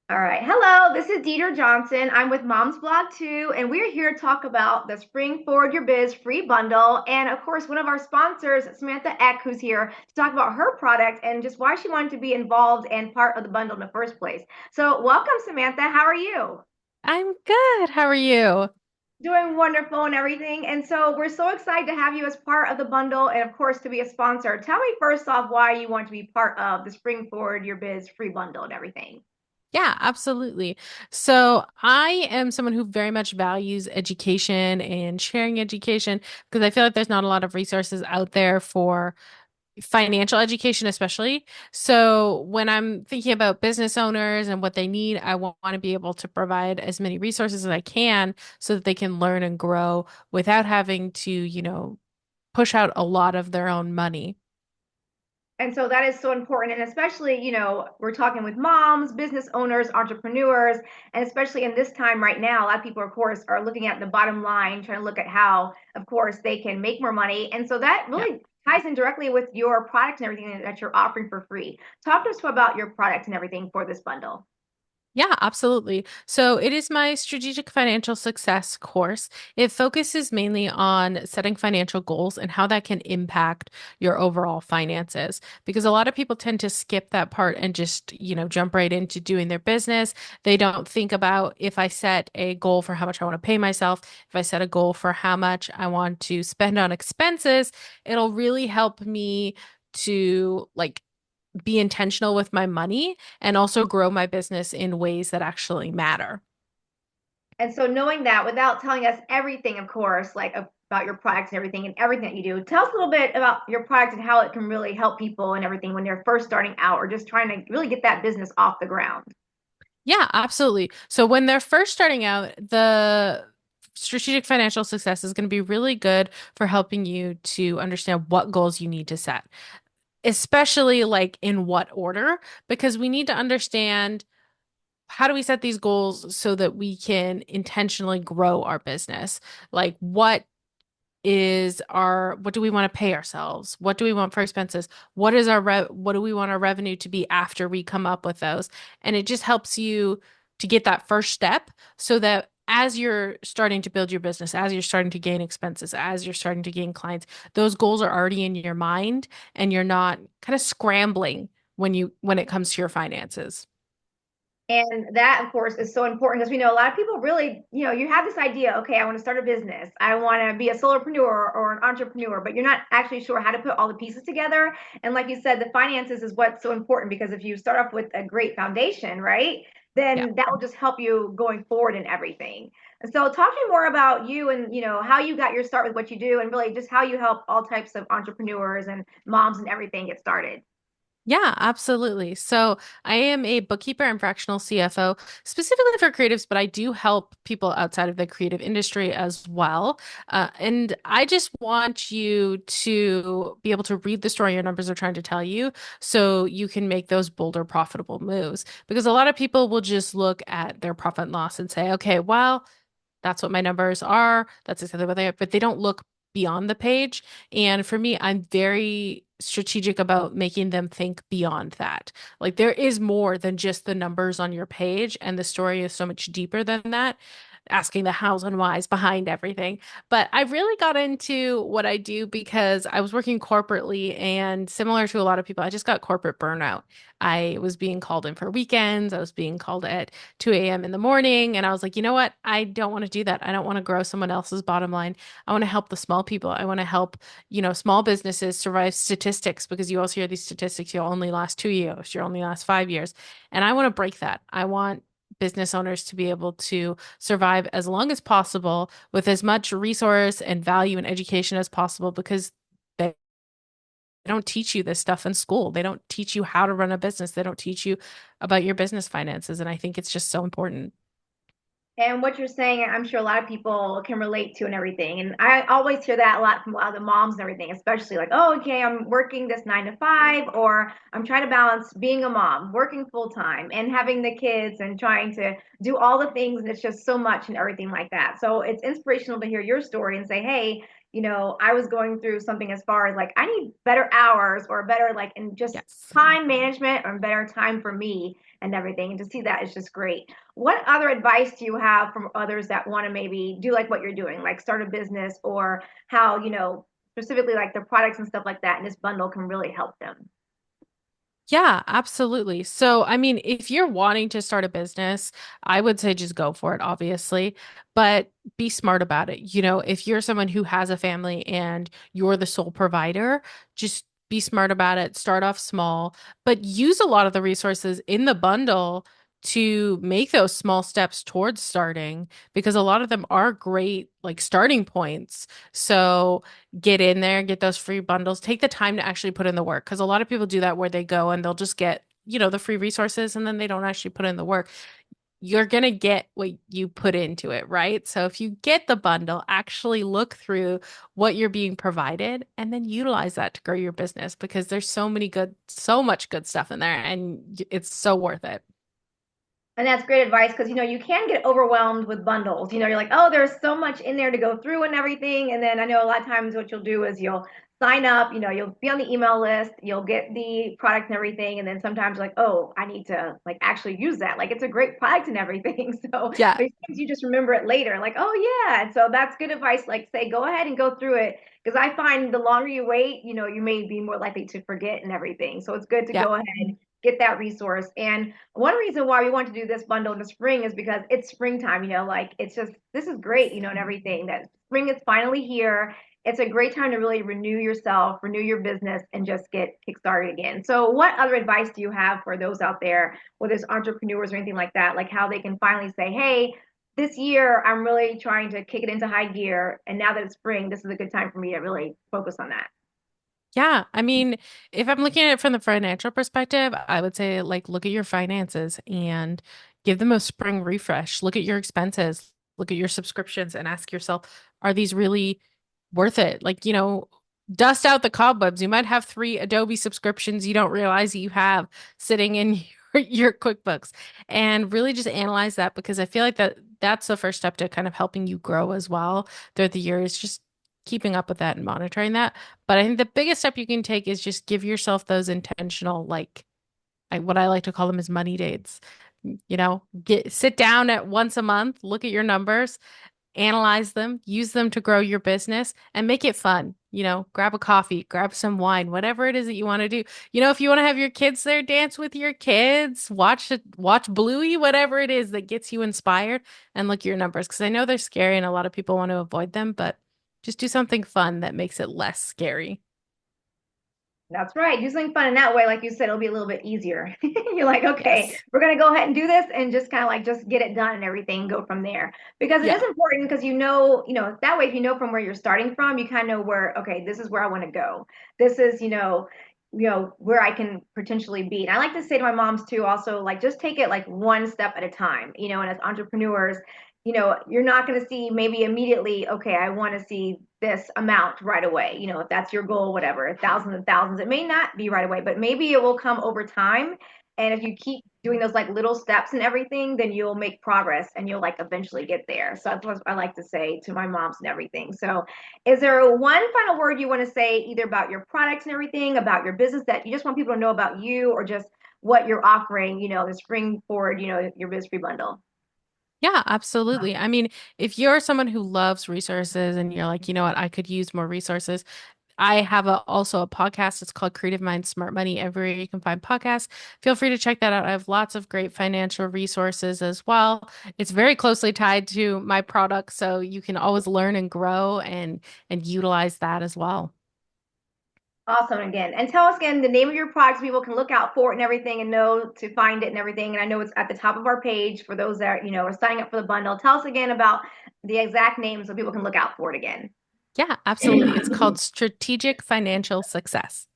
All right. Hello, this is Deidre Johnson. I'm with Mom's Blog 2, and we're here to talk about the Spring Forward Your Biz free bundle. And of course, one of our sponsors, Samantha Eck, who's here to talk about her product and just why she wanted to be involved and part of the bundle in the first place. So, welcome, Samantha. How are you? I'm good. How are you? Doing wonderful and everything. And so, we're so excited to have you as part of the bundle and, of course, to be a sponsor. Tell me first off why you want to be part of the Spring Forward Your Biz free bundle and everything. Yeah, absolutely. So I am someone who very much values education and sharing education because I feel like there's not a lot of resources out there for financial education, especially. So when I'm thinking about business owners and what they need, I want to be able to provide as many resources as I can so that they can learn and grow without having to, push out a lot of their own money. And so that is so important. And especially, we're talking with moms, business owners, entrepreneurs, and especially in this time right now, a lot of people, of course, are looking at the bottom line, trying to look at how, of course, they can make more money. And so that Yeah. really ties in directly with your product and everything that you're offering for free. Talk to us about your product and everything for this bundle. Yeah, absolutely. So it is my strategic financial success course. It focuses mainly on setting financial goals and how that can impact your overall finances. Because a lot of people tend to skip that part and just, jump right into doing their business. They don't think about if I set a goal for how much I want to pay myself, if I set a goal for how much I want to spend on expenses, it'll really help me to be intentional with my money and also grow my business in ways that actually matter. And so knowing that without telling us everything, of course, like about your products and everything that you do, tell us a little bit about your product and how it can really help people and everything when they're first starting out or just trying to really get that business off the ground. Yeah, absolutely. So when they're first starting out, the strategic financial success is going to be really good for helping you to understand what goals you need to set, especially like in what order, because we need to understand how do we set these goals so that we can intentionally grow our business? Like what do we want to pay ourselves? What do we want for expenses? What do we want our revenue to be after we come up with those? And it just helps you to get that first step so that as you're starting to build your business, as you're starting to gain expenses, as you're starting to gain clients, those goals are already in your mind and you're not kind of scrambling when it comes to your finances. And that, of course, is so important because we know a lot of people really, you have this idea, okay, I want to start a business. I want to be a solopreneur or an entrepreneur, but you're not actually sure how to put all the pieces together. And like you said, the finances is what's so important because if you start off with a great foundation, right, Yeah. then that will just help you going forward in everything. And so talk to me more about you and, how you got your start with what you do and really just how you help all types of entrepreneurs and moms and everything get started. Yeah, absolutely. So I am a bookkeeper and fractional CFO, specifically for creatives, but I do help people outside of the creative industry as well. And I just want you to be able to read the story your numbers are trying to tell you so you can make those bolder, profitable moves. Because a lot of people will just look at their profit and loss and say, okay, well, that's what my numbers are. That's exactly what they are. But they don't look beyond the page. And for me, I'm very strategic about making them think beyond that. Like there is more than just the numbers on your page, and the story is so much deeper than that. Asking the hows and whys behind everything. But I really got into what I do because I was working corporately, and similar to a lot of people, I just got corporate burnout. I was being called in for weekends. I was being called at 2 a.m. in the morning. And I was like, you know what? I don't want to do that. I don't want to grow someone else's bottom line. I want to help the small people. I want to help, small businesses survive statistics because you also hear these statistics, you'll only last 2 years, you'll only last 5 years. And I want to break that. I want business owners to be able to survive as long as possible with as much resource and value and education as possible because they don't teach you this stuff in school. They don't teach you how to run a business. They don't teach you about your business finances. And I think it's just so important. And what you're saying, I'm sure a lot of people can relate to and everything. And I always hear that a lot from a lot of the moms and everything, especially like, oh, okay, I'm working this 9 to 5, or I'm trying to balance being a mom, working full time, and having the kids and trying to do all the things. And it's just so much and everything like that. So it's inspirational to hear your story and say, hey, I was going through something as far as like I need better hours or better like and just Yes. time management or better time for me and everything. And to see that is just great. What other advice do you have from others that want to maybe do like what you're doing, like start a business or how, specifically like the products and stuff like that, and this bundle can really help them? Yeah, absolutely. So, I mean, if you're wanting to start a business, I would say just go for it, obviously, but be smart about it. If you're someone who has a family and you're the sole provider, just be smart about it. Start off small, but use a lot of the resources in the bundle to make those small steps towards starting because a lot of them are great, like starting points. So, get in there, get those free bundles, take the time to actually put in the work. Because a lot of people do that where they go and they'll just get, the free resources and then they don't actually put in the work. You're going to get what you put into it, right? So if you get the bundle, actually look through what you're being provided and then utilize that to grow your business because there's so much good stuff in there and it's so worth it. And that's great advice because you can get overwhelmed with bundles. You're like, oh, there's so much in there to go through and everything. And then I know a lot of times what you'll do is you'll sign up, you'll be on the email list, you'll get the product and everything. And then sometimes like, oh, I need to like actually use that. Like it's a great product and everything. So Yeah. but sometimes you just remember it later, like, oh yeah. And so that's good advice. Like say, go ahead and go through it. Because I find the longer you wait, you may be more likely to forget and everything. So it's good to Yeah. go ahead, get that resource. And one reason why we want to do this bundle in the spring is because it's springtime, like it's just, this is great, and everything that spring is finally here. It's a great time to really renew yourself, renew your business, and just get kickstarted again. So, what other advice do you have for those out there, whether it's entrepreneurs or anything like that, like how they can finally say, hey, this year I'm really trying to kick it into high gear. And now that it's spring, this is a good time for me to really focus on that. Yeah, I mean, if I'm looking at it from the financial perspective, I would say like look at your finances and give them a spring refresh. Look at your expenses, look at your subscriptions and ask yourself, are these really worth it? Like, dust out the cobwebs. You might have three Adobe subscriptions you don't realize you have sitting in your QuickBooks and really just analyze that because I feel like that's the first step to kind of helping you grow as well throughout the year is just keeping up with that and monitoring that. But I think the biggest step you can take is just give yourself those intentional, like what I like to call them is money dates. Sit down at once a month, look at your numbers, analyze them, use them to grow your business and make it fun. Grab a coffee, grab some wine, whatever it is that you want to do. If you want to have your kids there, dance with your kids, watch Bluey, whatever it is that gets you inspired and look at your numbers. Because I know they're scary and a lot of people want to avoid them, but just do something fun that makes it less scary. That's right. Do something fun in that way, like you said, it'll be a little bit easier. You're like, okay, Yes. we're gonna go ahead and do this and just kind of like just get it done and everything, go from there. Because it is Yeah. important because that way if you know from where you're starting from, you kind of know where, okay, this is where I want to go. This is, where I can potentially be. And I like to say to my moms too, also like just take it like one step at a time, and as entrepreneurs, you're not going to see maybe immediately, okay, I want to see this amount right away. If that's your goal, whatever, thousands and thousands, it may not be right away, but maybe it will come over time. And if you keep doing those like little steps and everything, then you'll make progress and you'll like eventually get there. So that's what I like to say to my moms and everything. So, is there one final word you want to say either about your products and everything, about your business that you just want people to know about you or just what you're offering, the spring forward, your biz free bundle? Yeah, absolutely. I mean, if you're someone who loves resources and you're like, you know what, I could use more resources, I have also a podcast. It's called Creative Mind Smart Money. Everywhere you can find podcasts. Feel free to check that out. I have lots of great financial resources as well. It's very closely tied to my product, so you can always learn and grow and utilize that as well. Awesome again. And tell us again the name of your product so people can look out for it and everything and know to find it and everything. And I know it's at the top of our page for those that, are signing up for the bundle. Tell us again about the exact name so people can look out for it again. Yeah, absolutely. It's called Strategic Financial Success.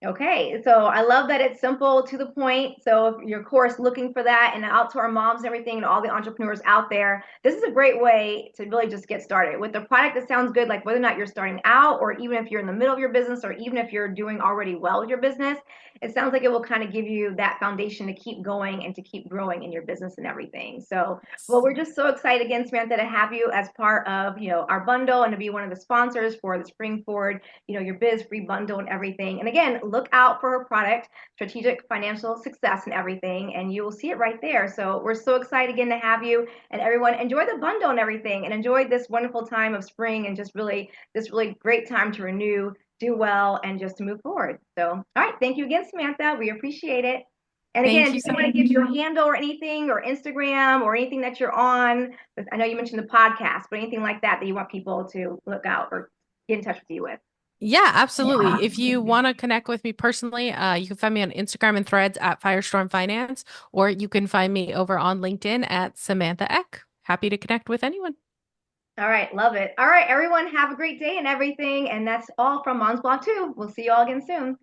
Okay, so I love that it's simple to the point. So if you're, of course, looking for that, and out to our moms and everything, and all the entrepreneurs out there, this is a great way to really just get started with the product that sounds good. Like whether or not you're starting out, or even if you're in the middle of your business, or even if you're doing already well with your business, it sounds like it will kind of give you that foundation to keep going and to keep growing in your business and everything. So, well, we're just so excited again, Samantha, to have you as part of our bundle and to be one of the sponsors for the Spring Forward your biz free bundle and everything. And again, look out for her product, Strategic Financial Success and everything, and you will see it right there. So we're so excited again to have you, and everyone enjoy the bundle and everything, and enjoy this wonderful time of spring and just really this really great time to renew, do well, and just to move forward. So, all right, thank you again, Samantha. We appreciate it. And again, Thank if you you so want to give your handle or anything, or Instagram or anything that you're on, I know you mentioned the podcast, but anything like that that you want people to look out or get in touch with you with. Yeah, absolutely. If you want to connect with me personally, you can find me on Instagram and Threads at Firestorm Finance, or you can find me over on LinkedIn at Samantha Eck. Happy to connect with anyone. All right, love it. All right, everyone, have a great day and everything. And that's all from Mom's Blog 2. We'll see you all again soon.